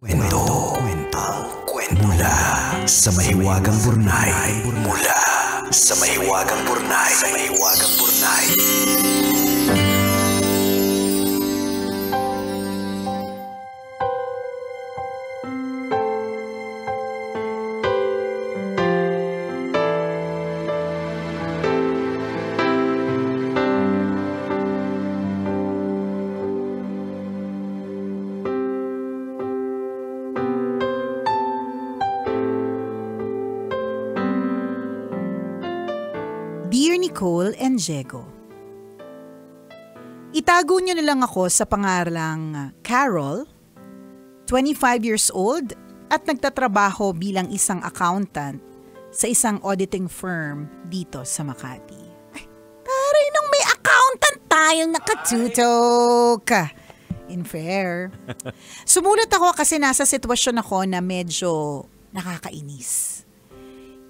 Kwento, mula sa mahiwagang Burnay. Mula sa mahiwagang Burnay. Dear Nicole and Diego, itago niyo na lang ako sa pangalang Carol, 25 years old at nagtatrabaho bilang isang accountant sa isang auditing firm dito sa Makati. Ay, taray nung may accountant tayong nakatutok! In fair. Sumulat ako kasi nasa sitwasyon ako na medyo nakakainis.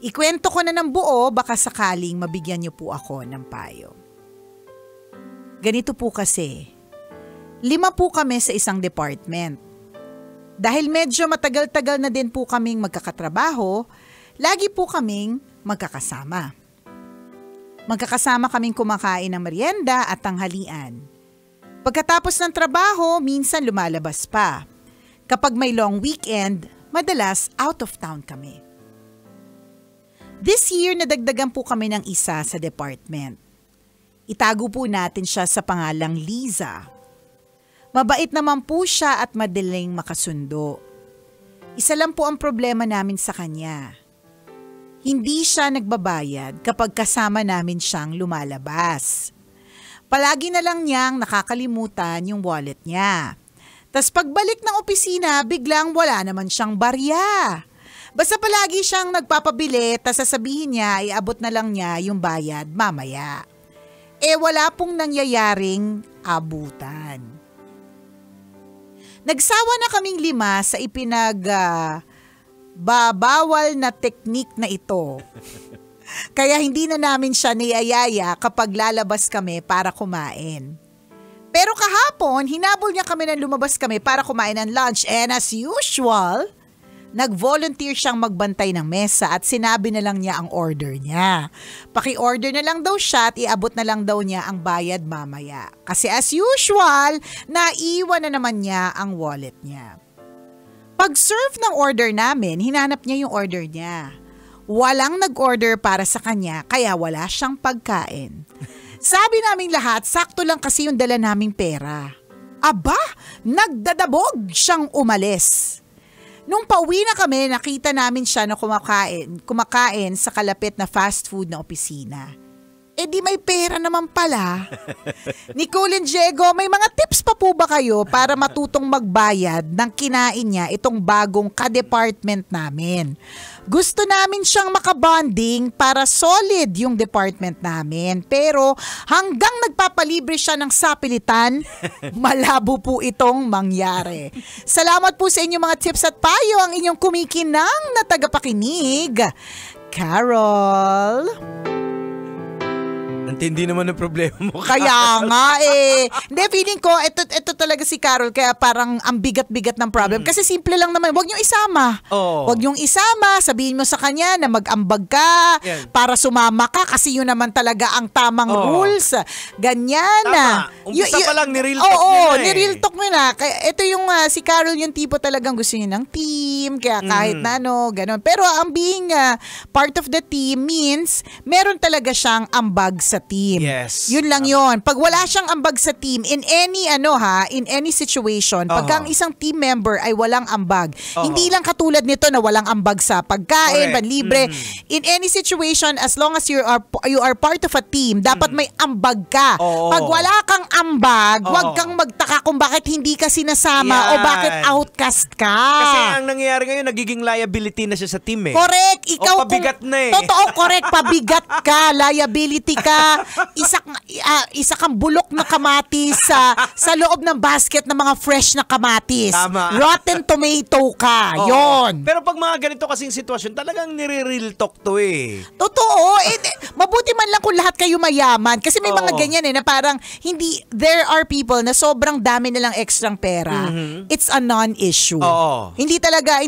Ikwento ko na ng buo, baka sakaling mabigyan niyo po ako ng payo. Ganito po kasi, 5 po kami sa isang department. Dahil medyo matagal-tagal na din po kaming magkakatrabaho, lagi po kaming magkakasama. Magkakasama kaming kumakain ng merienda at tanghalian. Pagkatapos ng trabaho, minsan lumalabas pa. Kapag may long weekend, madalas out of town kami. This year, nadagdagan po kami ng isa sa department. Itago po natin siya sa pangalang Liza. Mabait naman po siya at madaling makasundo. Isa lang po ang problema namin sa kanya. Hindi siya nagbabayad kapag kasama namin siyang lumalabas. Palagi na lang niyang nakakalimutan yung wallet niya. Tas pagbalik ng opisina, biglang wala naman siyang barya. Basta palagi siyang nagpapabili, tas sasabihin niya, iabot na lang niya yung bayad mamaya. Wala pong nangyayaring abutan. Nagsawa na kaming 5 sa babawal na teknik na ito. Kaya hindi na namin siya niyayaya kapag lalabas kami para kumain. Pero kahapon, hinabol niya kami na lumabas kami para kumain ng lunch, and as usual, nag-volunteer siyang magbantay ng mesa at sinabi na lang niya ang order niya. Paki-order na lang daw siya at iabot na lang daw niya ang bayad mamaya. Kasi as usual, naiwan na naman niya ang wallet niya. Pag-serve ng order namin, hinanap niya yung order niya. Walang nag-order para sa kanya kaya wala siyang pagkain. Sabi naming lahat, sakto lang kasi yung dala naming pera. Aba, nagdadabog siyang umalis. Nung pauwi na kami, nakita namin siya na kumakain sa kalapit na fast food na opisina. Di may pera naman pala. Nicole and Diego, may mga tips pa po ba kayo para matutong magbayad ng kinain niya itong bagong ka-department namin? Gusto namin siyang makabonding para solid yung department namin. Pero hanggang nagpapalibre siya ng sapilitan, malabo po itong mangyari. Salamat po sa inyong mga tips at payo, ang inyong kumikinang na tagapakinig, Carol. Hindi naman ang problema mo. Kaya nga Hindi, feeling ko, ito talaga si Carol, kaya parang ang bigat-bigat ng problem. Kasi simple lang naman, huwag niyong isama. Oh. Huwag niyong isama, sabihin mo sa kanya na mag-ambag ka, para sumama ka, kasi yun naman talaga ang tamang rules. Ganyan. Tama. Umpisa pa lang, ni-real talk niya na ni-real talk mo na. Kaya ito yung, si Carol yung tipo talagang gusto niya ng team, kaya kahit na ganon. Pero ang being part of the team means, meron talaga siyang ambag sa team. Yes. Yun lang yun. Pag wala siyang ambag sa team, in any situation, pagka ang isang team member ay walang ambag, hindi lang katulad nito na walang ambag sa pagkain, panlibre. In any situation, as long as you are part of a team, dapat may ambag ka. Pag wala kang ambag, wag kang magtaka kung bakit hindi ka sinasama o bakit outcast ka. Kasi ang nangyayari ngayon, nagiging liability na siya sa team Correct. Ikaw pabigat na Totoo, correct. Pabigat ka. Liability ka. isa kang bulok na kamatis sa loob ng basket ng mga fresh na kamatis. Tama. Rotten tomato ka. Oo. Yon. Pero pag mga ganito kasing sitwasyon, talagang nire-real talk to eh. Totoo. Mabuti man lang kung lahat kayo mayaman. Kasi may mga Oo. ganyan na parang there are people na sobrang dami nilang extrang pera. It's a non-issue. Oo. Hindi talaga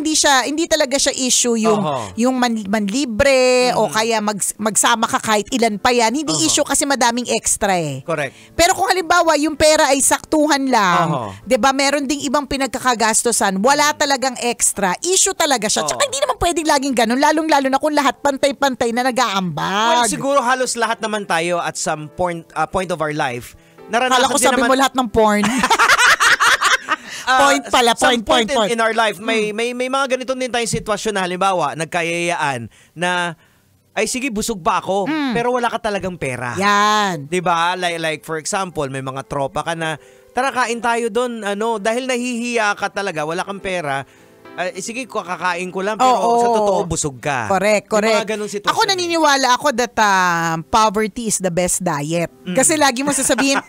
siya issue yung manlibre o kaya magsama ka kahit ilan pa yan. Hindi issue kasi madaming extra eh. Correct. Pero kung halimbawa yung pera ay saktuhan lang, 'di ba? Meron ding ibang pinagkakagastosan, wala talagang extra. Issue talaga siya. Tsaka hindi naman pwedeng laging ganun, lalong-lalo na kung lahat pantay-pantay na nag-aambag. Well, siguro halos lahat naman tayo at some point of our life, naranasan Kala ko din sabi naman, mo lahat ng porn. Point pala, some point. in our life, may mga ganito din tayong sitwasyon na halimbawa, nagkayayaan na, ay sige, busog pa ako, pero wala ka talagang pera. Yan. 'Di ba? Like for example, may mga tropa ka na, tara kain tayo doon, dahil nahihiya ka talaga, wala kang pera. Sige, kakain ko lang, pero sa totoo, busog ka. Correct. Yung mga ganung sitwasyon. Ako naniniwala ako that poverty is the best diet. Kasi lagi mo sasabihin,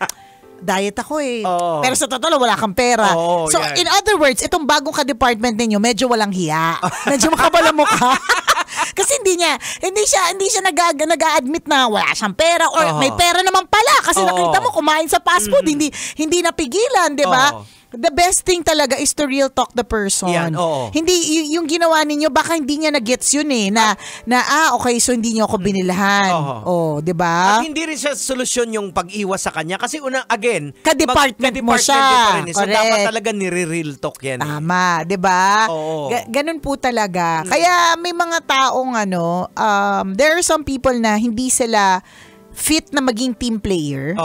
diet ako eh. Oo. Pero sa totoo, wala kang pera. Oo, So, yan. in other words, itong bagong ka-department ninyo, medyo walang hiya. Medyo makabala mo ka. Kasi hindi siya nag-a-admit na wala siyang pera or may pera naman pala kasi nakita mo kumain sa fast food, hindi napigilan, 'di ba? The best thing talaga is to real talk the person. Yan, oo. Hindi yung ginawa ninyo baka hindi niya na-gets yun eh na okay, so hindi niyo ako binilhan. Oh, 'di ba? At hindi rin siya solusyon yung pag-iwas sa kanya kasi Ka-department mo ka-department siya. niya pa rin. So Correct. dapat talaga nire-real talk yan. Tama, 'di ba? Oo. Ganun po talaga. Kaya may mga taong there are some people na hindi sila fit na maging team player.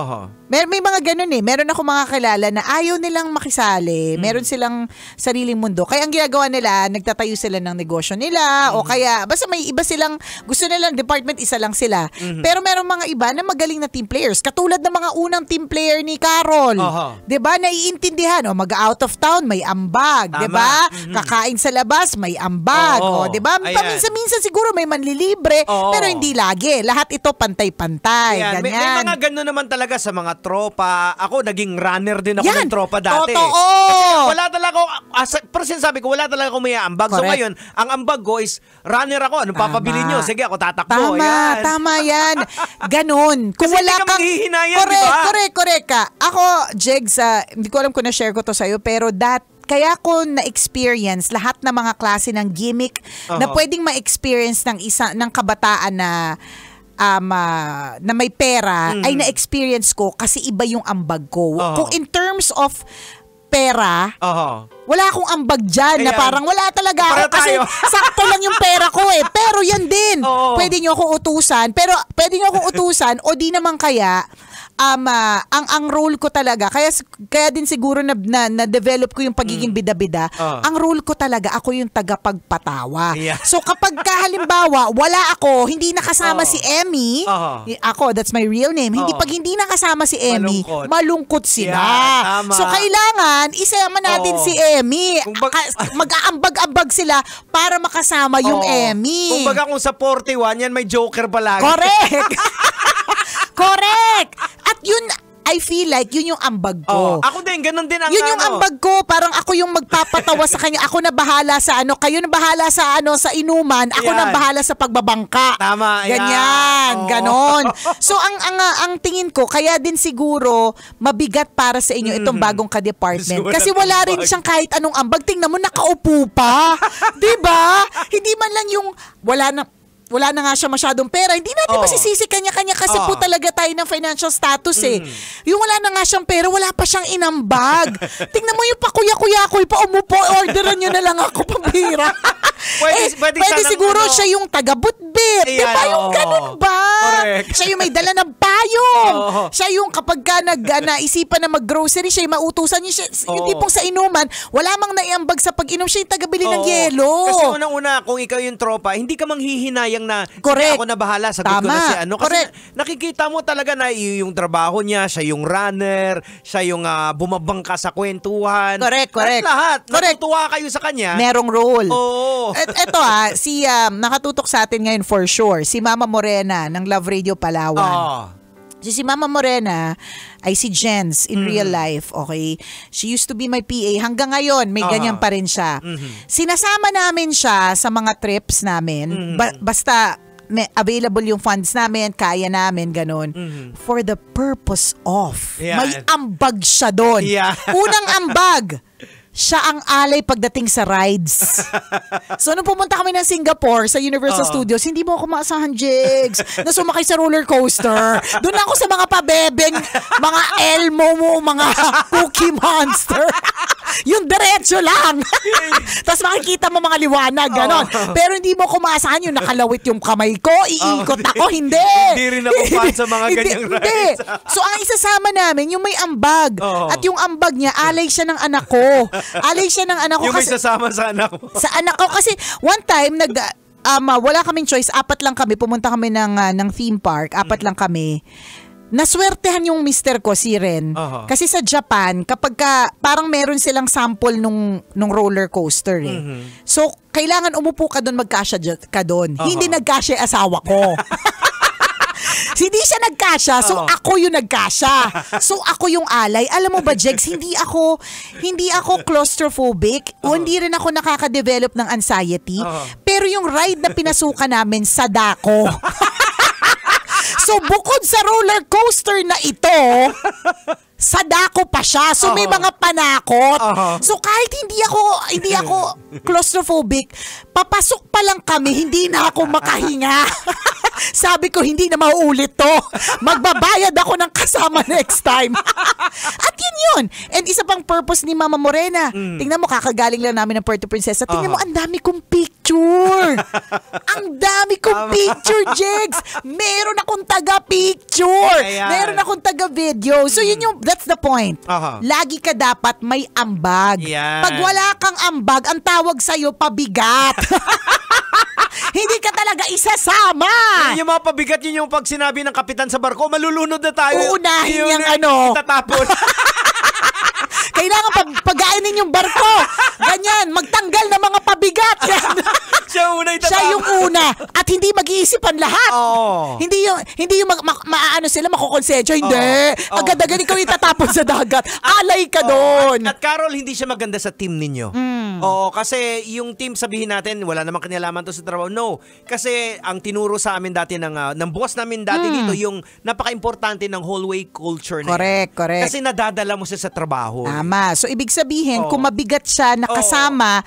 May mga ganun eh. Meron ako mga kilala na ayaw nilang makisali. Meron silang sariling mundo. Kaya ang ginagawa nila, nagtatayo sila ng negosyo nila o kaya basta may iba silang gusto nilang department, isa lang sila. Pero meron mga iba na magaling na team players. Katulad ng mga unang team player ni Carol. 'Di ba? Naiintindihan, mag-out of town, may ambag, 'di ba? Kakain sa labas, may ambag, 'di ba? Paminsan-minsan siguro may manlilibre, pero hindi lagi. Lahat ito pantay-pantay, Ayan. May ganyan. mga gano'n naman talaga sa mga tropa. Ako, naging runner din ako ng tropa dati. Totoo! Kasi wala talaga pero sinasabi ko, wala talaga akong may ambag. So Correct. ngayon, ang ambag ko is runner ako. Anong papabili nyo? Sige, ako tatakbo. Tama yan. Ganon. Kung Kasi wala hindi ka kang maghihinayan, di ba? Correct ka. Ako, Jegs, hindi ko alam kung na-share ko to sa'yo, pero kaya ko na-experience lahat ng mga klase ng gimmick na pwedeng ma-experience ng kabataan na may pera ay na-experience ko kasi iba yung ambag ko. Kung in terms of pera, wala akong ambag dyan na parang wala talaga ako kasi sakto lang yung pera ko eh. Pero yan din. Pwede nyo akong utusan. Pero pwede nyo akong utusan o di naman kaya ang role ko talaga, kaya din siguro na-develop ko yung pagiging bida-bida, ang role ko talaga, ako yung tagapagpatawa. Yeah. So kapag halimbawa, wala ako, hindi nakasama si Emmy, ako, that's my real name, pag hindi nakasama si Emmy, malungkot sila. Yeah, tama. So kailangan, isama natin si Emmy. Mag-aambag-ambag sila para makasama yung Emmy. Kung baga kung sa 41, yan may joker palagi. Correct! Correct! At yun, I feel like yun yung ambag ko. Ako din, ganun din ang Yun yung ambag ko, parang ako yung magpapatawa sa kanya. Ako na bahala sa kayo na bahala sa sa inuman, ako na bahala sa pagbabangka. Tama, ganyan, ganon. So ang tingin ko, kaya din siguro mabigat para sa inyo itong bagong ka-department. Kasi wala rin siyang kahit anong ambag. Tingnan mo, nakaupo pa. 'Di ba? Hindi man lang yung wala na nga siya masyadong pera. Hindi natin masisisi kanya-kanya kasi po talaga tayo ng financial status eh. Yung wala na nga siyang pera, wala pa siyang inambag. Tingnan mo yung pakuya-kuya-kuy pa, umupo, orderan nyo na lang ako, pambira. Pwede siguro siya yung taga-butbit. Diba yung ganun ba? Correct. Siya yung may dala ng payong. Siya yung kapag ka naisipan na mag-grocery, siya yung mautusan niya. Yung tipong sa inuman, wala mang naiambag sa pag-inom, siya yung taga-bili ng yelo. Kasi unang-una, kung ikaw yung tropa, hindi ka manghihinayang na Correct. ako na bahala, sagot ko na si ano. Kasi Correct. nakikita mo talaga na yung trabaho niya, siya yung runner, siya yung bumabangka sa kwentuhan. Correct. Lahat. Correct. Natutuwa kayo sa kanya. Merong role. Oo. Eto nakatutok sa atin ngayon for sure, si Mama Morena ng Love Radio Palawan. Si Mama Morena ay si Jens in real life, okay? She used to be my PA. Hanggang ngayon, may ganyan pa rin siya. Sinasama namin siya sa mga trips namin. Basta available yung funds namin, kaya namin, ganun. For the purpose of. May ambag siya doon. Unang ambag. Siya ang alay pagdating sa rides. So, nung pumunta kami ng Singapore sa Universal Studios, hindi mo ako maasahan, Jigs, na sumakay sa roller coaster. Doon ako sa mga pabebeng, mga Elmo mo, mga Cookie Monster. Yung diretso lang. Tapos makikita mo mga liwanag, ganon. Pero hindi mo ako maasahan yung nakalawit yung kamay ko, iikot ako, hindi. Hindi rin ako fan sa mga ganyang rides. So, ang isasama namin, yung may ambag. At yung ambag niya, alay siya ng anak ko. Alay siya ng anak ko. Yung may kasi, sasama sa anak mo. Sa anak ko. Kasi one time, wala kaming choice. 4 lang kami. Pumunta kami ng theme park. 4 lang kami. Naswertehan yung mister ko, si Ren. Kasi sa Japan, kapag parang meron silang sample nung roller coaster eh. So, kailangan umupo ka doon, magkasya ka doon. Hindi nagkasya asawa ko. Hindi siya nagkasya, so ako yung nagkasya. So ako yung alay. Alam mo ba, Jegs, hindi ako claustrophobic o hindi rin ako nakaka-develop ng anxiety. Pero yung ride na pinasukan namin, sadako. So bukod sa roller coaster na ito, sadako pa siya. So may mga panakot. So kahit hindi ako claustrophobic, papasok pa lang kami, hindi na ako makahinga. Sabi ko, hindi na mauulit to. Magbabayad ako ng kasama next time. At yun. And isa pang purpose ni Mama Morena. Tingnan mo, kakagaling lang namin ng Puerto Princesa. Tingnan mo, ang dami kong picture. Ang dami kong picture, Jigs. Meron akong taga-picture. Meron akong taga-video. So that's the point. Lagi ka dapat may ambag. Pag wala kang ambag, ang tawag sa'yo, pabigat. Hindi ka talaga isasama. Yung mga pabigat, yun yung pag sinabi ng kapitan sa barko, malulunod na tayo. Uunahin niyang itatapon. Kailangan pagkainin yung barko. Ganyan, magtanggal ng mga pabigat. Siya una itatapon. Siya yung una. At hindi mag-iisipan lahat. Hindi yung maano sila, makukonsensya. Hindi. Agad-agad ikaw itatapon sa dagat. Alay ka doon. At Carol, hindi siya maganda sa team ninyo. Kasi yung team, sabihin natin, wala namang kinalaman to sa trabaho. No. Kasi ang tinuro sa amin dati ng boss namin dati dito, yung napaka-importante ng hallway culture na correct. Kasi nadadala mo siya sa trabaho. Tama. So, ibig sabihin, kung mabigat siya nakasama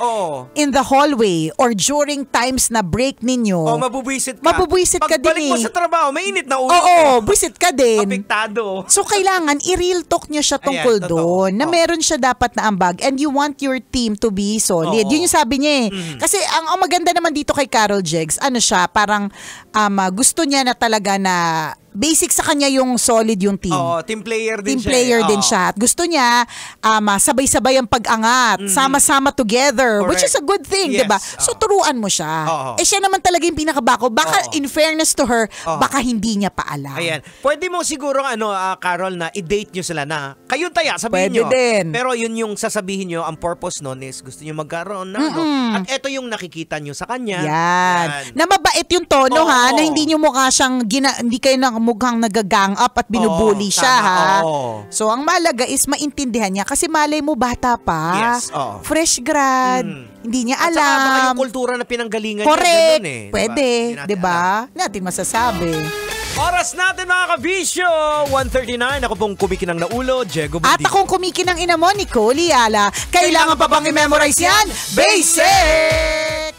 in the hallway or during times na break ninyo, mabubwisit ka. Mabubwisit ka din. Pagbalik mo sa trabaho, mainit na ulo. Buwisit ka din. Apektado. So, kailangan i-real talk nyo siya tungkol doon na meron siya dapat na ambag and you want your team to be solid. Yun yung sabi niya eh. Kasi ang maganda naman dito kay Carol Jegs, parang gusto niya na talaga na basic sa kanya yung solid yung team. Team player din siya. Team player din siya. At gusto niya, sabay-sabay ang pag-angat. Sama-sama together. Correct. Which is a good thing, diba? So, turuan mo siya. Siya naman talaga yung pinakabako. Baka, in fairness to her, baka hindi niya pa alam. Ayan. Pwede mo siguro, Carol, na i-date nyo sila na, kayong taya, sabihin nyo. Pwede din. Pero yun yung sasabihin nyo, ang purpose nun is gusto nyo magkaroon na, at eto yung nakikita nyo sa kanya. Yan. Na mabait yung tono, na hindi nyo mukha siyang, hindi kayo mukhang nagagang up at binubuli siya, ha? So, ang malaga is maintindihan niya kasi malay mo bata pa. Yes, fresh grad. Hindi niya alam. At saka baka yung kultura na pinanggalingan correct. Niya. Correct. Pwede. Diba? Natin masasabi. Oras natin mga kabisyo. 1:39. Ako pong kumikinang na ulo, Diego Bundico. At akong kumikinang ina mo, Nicole Yala. Kailangan pa bang i-memorize yan? Basic!